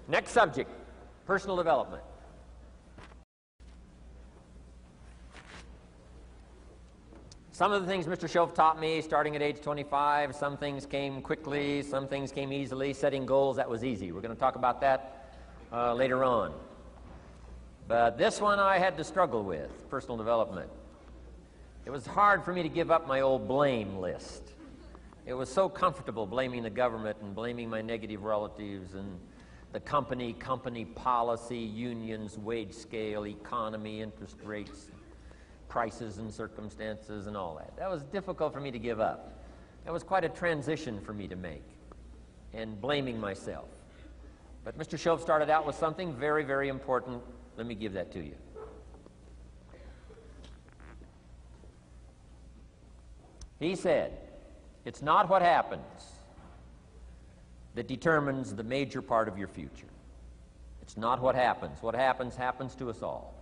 Next subject, personal development. Some of the things Mr. Shove taught me starting at age 25, some things came quickly, some things came easily. Setting goals, that was easy. We're going to talk about that later on. But this one I had to struggle with, personal development. It was hard for me to give up my old blame list. It was so comfortable blaming the government and blaming my negative relatives and the company policy, unions, wage scale, economy, interest rates, prices and circumstances and all that. That was difficult for me to give up. That was quite a transition for me to make, and blaming myself. But Mr. Shove started out with something very, very important. Let me give that to you. He said, it's not what happens that determines the major part of your future. It's not what happens. What happens, happens to us all.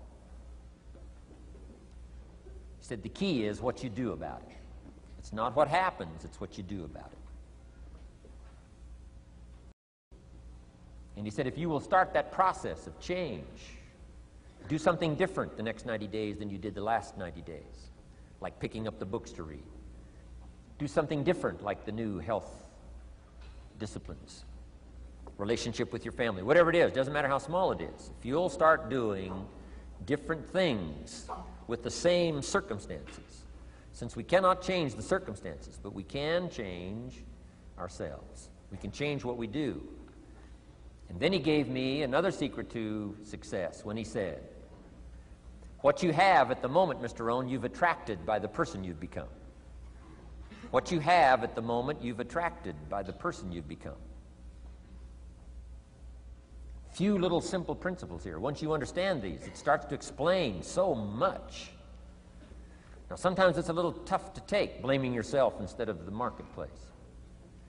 He said the key is what you do about it. It's not what happens, it's what you do about it. And he said if you will start that process of change, do something different the next 90 days than you did the last 90 days, like picking up the books to read. Do something different like the new health disciplines, relationship with your family, whatever it is, doesn't matter how small it is. If you'll start doing different things with the same circumstances, since we cannot change the circumstances, but we can change ourselves. We can change what we do. And then he gave me another secret to success when he said, what you have at the moment, Mr. Rohn, you've attracted by the person you've become. What you have at the moment, you've attracted by the person you've become. Few little simple principles here. Once you understand these, it starts to explain so much. Now, sometimes it's a little tough to take, blaming yourself instead of the marketplace,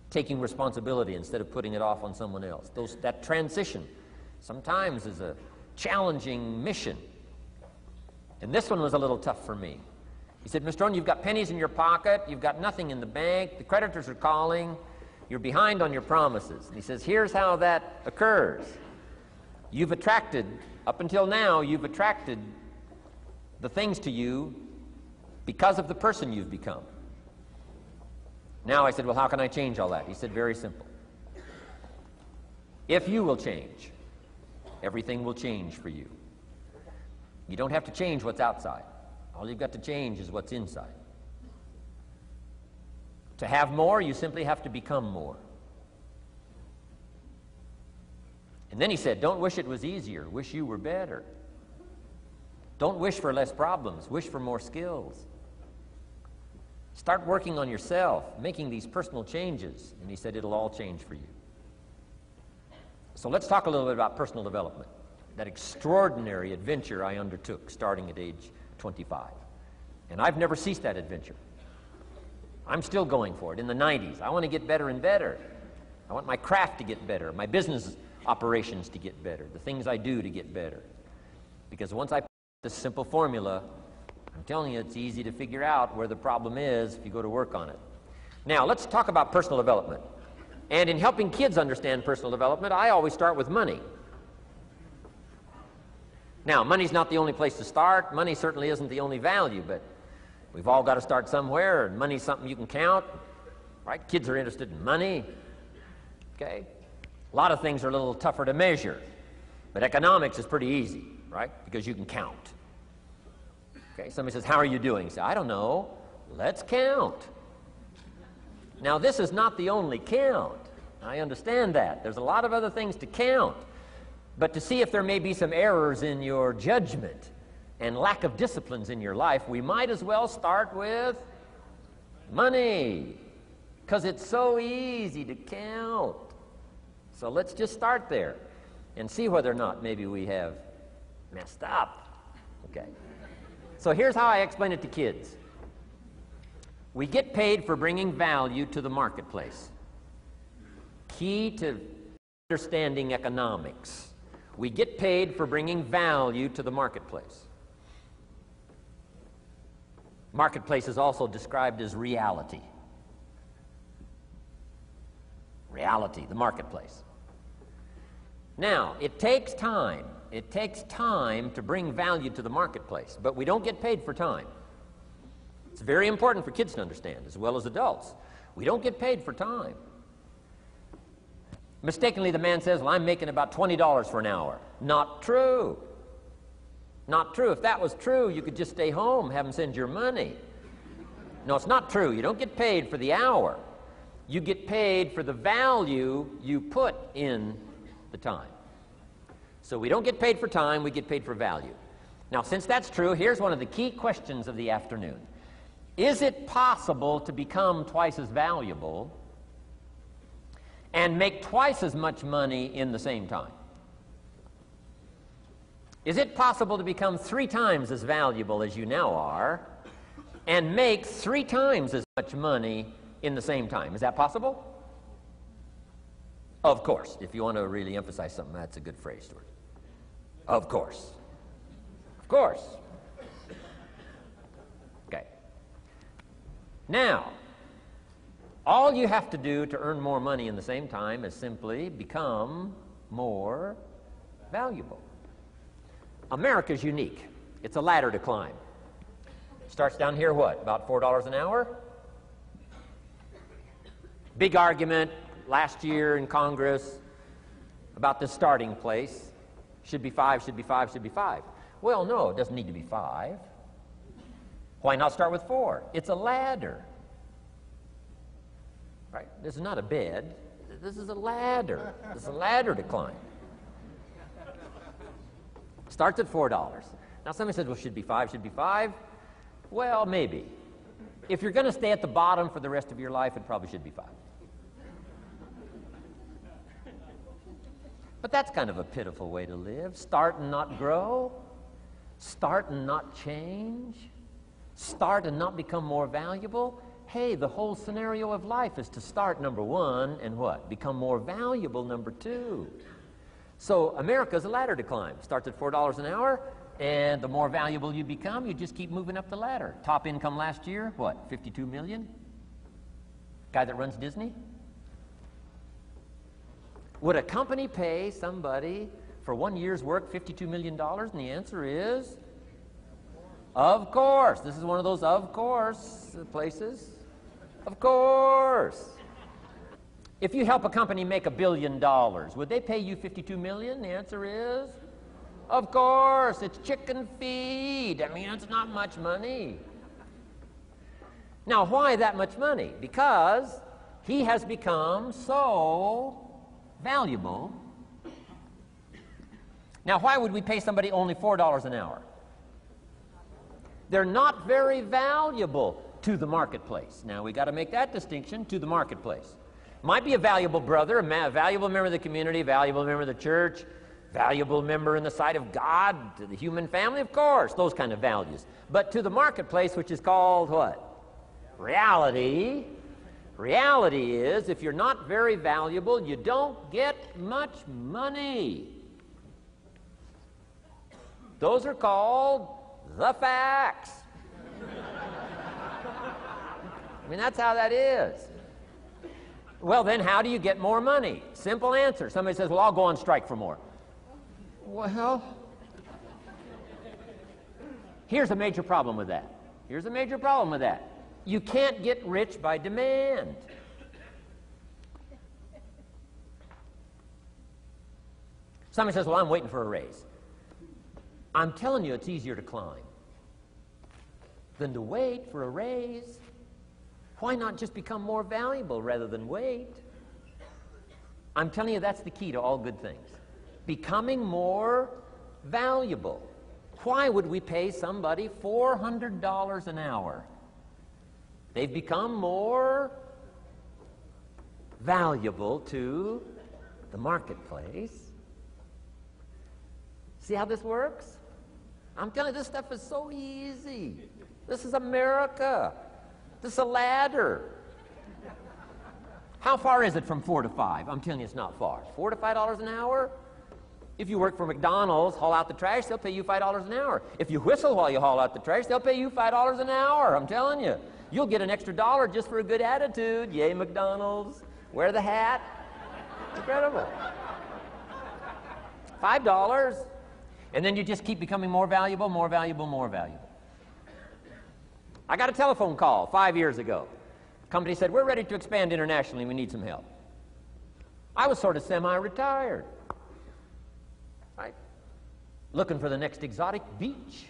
taking responsibility instead of putting it off on someone else. That transition sometimes is a challenging mission. And this one was a little tough for me. He said, Mr. Rohn, you've got pennies in your pocket, you've got nothing in the bank, the creditors are calling, you're behind on your promises. And he says, here's how that occurs. You've attracted, up until now, you've attracted the things to you because of the person you've become. Now I said, well, how can I change all that? He said, very simple. If you will change, everything will change for you. You don't have to change what's outside. All you've got to change is what's inside. To have more, you simply have to become more. And then he said, don't wish it was easier, wish you were better. Don't wish for less problems, wish for more skills. Start working on yourself, making these personal changes. And he said, it'll all change for you. So let's talk a little bit about personal development, that extraordinary adventure I undertook starting at age 25. And I've never ceased that adventure. I'm still going for it. In the 90s, I want to get better and better. I want my craft to get better, my business operations to get better, the things I do to get better. Because once I put this simple formula, I'm telling you, it's easy to figure out where the problem is if you go to work on it. Now, let's talk about personal development. And in helping kids understand personal development, I always start with money. Now, money's not the only place to start. Money certainly isn't the only value, but we've all got to start somewhere, and money's something you can count, right? Kids are interested in money, okay? A lot of things are a little tougher to measure, but economics is pretty easy, right? Because you can count. Okay, somebody says, how are you doing? You say, I don't know. Let's count. Now, this is not the only count. I understand that. There's a lot of other things to count. But to see if there may be some errors in your judgment and lack of disciplines in your life, we might as well start with money, because it's so easy to count. So let's just start there and see whether or not maybe we have messed up. Okay. So here's how I explain it to kids. We get paid for bringing value to the marketplace. Key to understanding economics. We get paid for bringing value to the marketplace. Marketplace is also described as reality. Reality, the marketplace. Now, it takes time. It takes time to bring value to the marketplace, but we don't get paid for time. It's very important for kids to understand, as well as adults. We don't get paid for time. Mistakenly, the man says, well, I'm making about $20 for an hour. Not true. Not true. If that was true, you could just stay home, have them send your money. No, it's not true. You don't get paid for the hour. You get paid for the value you put in the time. So we don't get paid for time, we get paid for value. Now, since that's true, here's one of the key questions of the afternoon. Is it possible to become twice as valuable and make twice as much money in the same time? Is it possible to become 3 times as valuable as you now are and make 3 times as much money in the same time? Is that possible? Of course. If you want to really emphasize something, that's a good phrase, Stuart. Of course. Of course. Okay. Now, all you have to do to earn more money in the same time is simply become more valuable. America's unique. It's a ladder to climb. Starts down here, what, about $4 an hour? Big argument last year in Congress about the starting place. Should be 5, should be 5, should be 5. Well, no, it doesn't need to be 5. Why not start with 4? It's a ladder. Right? This is not a bed. This is a ladder. This is a ladder to climb. Starts at $4. Now somebody says, well, should be 5, should be 5. Well, maybe. If you're going to stay at the bottom for the rest of your life, it probably should be 5. But that's kind of a pitiful way to live. Start and not grow. Start and not change. Start and not become more valuable. Hey, the whole scenario of life is to start, number 1, and what? Become more valuable, number 2. So America's a ladder to climb. Starts at $4 an hour, and the more valuable you become, you just keep moving up the ladder. Top income last year, what, 52 million? Guy that runs Disney? Would a company pay somebody for 1 year's work $52 million? And the answer is, of course. This is one of those of course places. Of course. If you help a company make $1 billion, would they pay you $52 million? The answer is, of course. It's chicken feed. I mean, it's not much money. Now, why that much money? Because he has become so valuable. Now, why would we pay somebody only $4 an hour? They're not very valuable to the marketplace. Now, we got to make that distinction, to the marketplace. Might be a valuable brother, a valuable member of the community, a valuable member of the church, valuable member in the sight of God, to the human family, of course, those kind of values. But to the marketplace, which is called what? Reality. Reality is, if you're not very valuable, you don't get much money. Those are called the facts. I mean, that's how that is. Well, then how do you get more money? Simple answer. Somebody says, well, I'll go on strike for more. Well, here's a major problem with that. Here's a major problem with that. You can't get rich by demand. Somebody says, well, I'm waiting for a raise. I'm telling you, it's easier to climb than to wait for a raise. Why not just become more valuable rather than wait? I'm telling you, that's the key to all good things. Becoming more valuable. Why would we pay somebody $400 an hour? They've become more valuable to the marketplace. See how this works? I'm telling you, this stuff is so easy. This is America. This is a ladder. How far is it from 4 to 5? I'm telling you, it's not far. $4 to $5 an hour? If you work for McDonald's, haul out the trash, they'll pay you $5 an hour. If you whistle while you haul out the trash, they'll pay you $5 an hour. I'm telling you. You'll get an extra $1 just for a good attitude. Yay, McDonald's. Wear the hat. Incredible. $5. And then you just keep becoming more valuable, more valuable, more valuable. I got a telephone call 5 years ago. The company said, we're ready to expand internationally. We need some help. I was sort of semi-retired, right? Looking for the next exotic beach.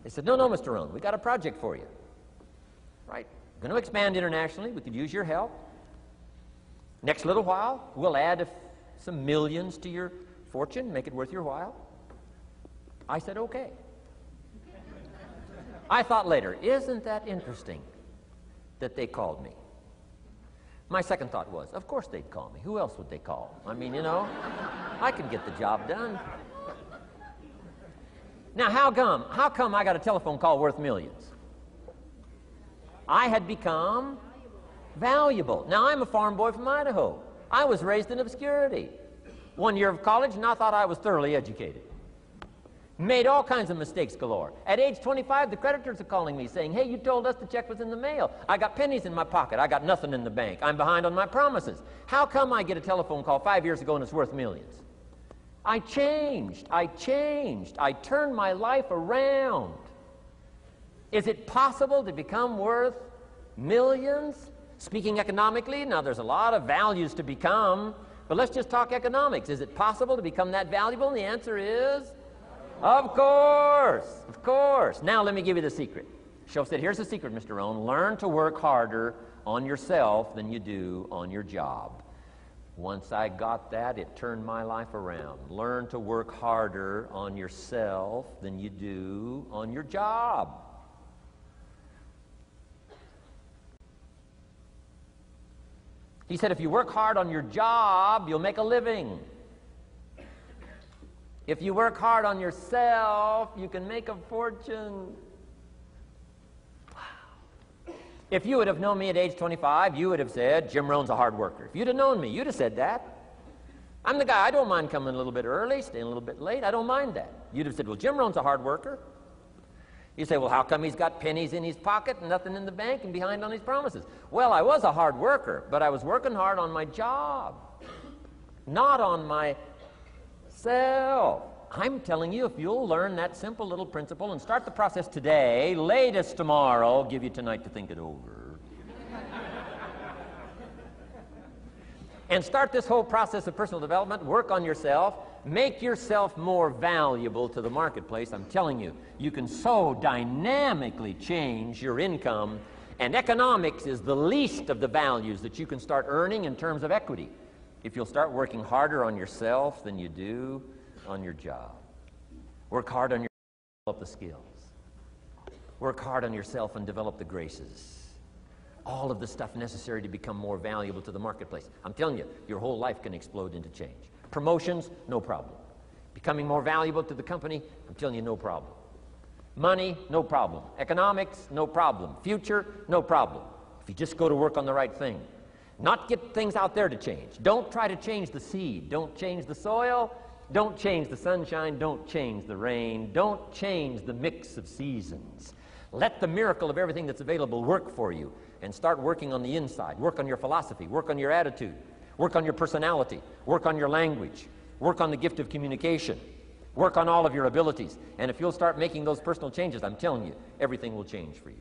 They said, no, Mr. Rohn, we got a project for you. Right? Going to expand internationally. We could use your help. Next little while, we'll add some millions to your fortune, make it worth your while. I said, okay. I thought later, isn't that interesting that they called me? My second thought was, of course they'd call me. Who else would they call? I mean, you know, I can get the job done. Now, how come I got a telephone call worth millions? I had become valuable. Now, I'm a farm boy from Idaho. I was raised in obscurity. 1 year of college, and I thought I was thoroughly educated. Made all kinds of mistakes galore. At age 25, the creditors are calling me saying, hey, you told us the check was in the mail. I got pennies in my pocket. I got nothing in the bank. I'm behind on my promises. How come I get a telephone call 5 years ago and it's worth millions? I changed. I turned my life around. Is it possible to become worth millions? Speaking economically, now there's a lot of values to become, but let's just talk economics. Is it possible to become that valuable? And the answer is, of course, of course. Now let me give you the secret. Shoaff said, here's the secret, Mr. Rohn. Learn to work harder on yourself than you do on your job. Once I got that, it turned my life around. Learn to work harder on yourself than you do on your job. He said, if you work hard on your job, you'll make a living. If you work hard on yourself, you can make a fortune. Wow. If you would have known me at age 25, you would have said, Jim Rohn's a hard worker. If you'd have known me, you'd have said that. I'm the guy, I don't mind coming a little bit early, staying a little bit late. I don't mind that. You'd have said, well, Jim Rohn's a hard worker. You say, well, how come he's got pennies in his pocket and nothing in the bank and behind on his promises? Well, I was a hard worker, but I was working hard on my job, not on myself. I'm telling you, if you'll learn that simple little principle and start the process today, latest tomorrow, give you tonight to think it over. And start this whole process of personal development, work on yourself, make yourself more valuable to the marketplace. I'm telling you, you can so dynamically change your income, and economics is the least of the values that you can start earning in terms of equity if you'll start working harder on yourself than you do on your job. Work hard on yourself, develop the skills. Work hard on yourself and develop the graces. All of the stuff necessary to become more valuable to the marketplace. I'm telling you, your whole life can explode into change. Promotions, no problem. Becoming more valuable to the company, I'm telling you, no problem. Money, no problem. Economics, no problem. Future, no problem. If you just go to work on the right thing. Not get things out there to change. Don't try to change the seed. Don't change the soil. Don't change the sunshine. Don't change the rain. Don't change the mix of seasons. Let the miracle of everything that's available work for you, and start working on the inside. Work on your philosophy. Work on your attitude. Work on your personality. Work on your language. Work on the gift of communication. Work on all of your abilities. And if you'll start making those personal changes, I'm telling you, everything will change for you.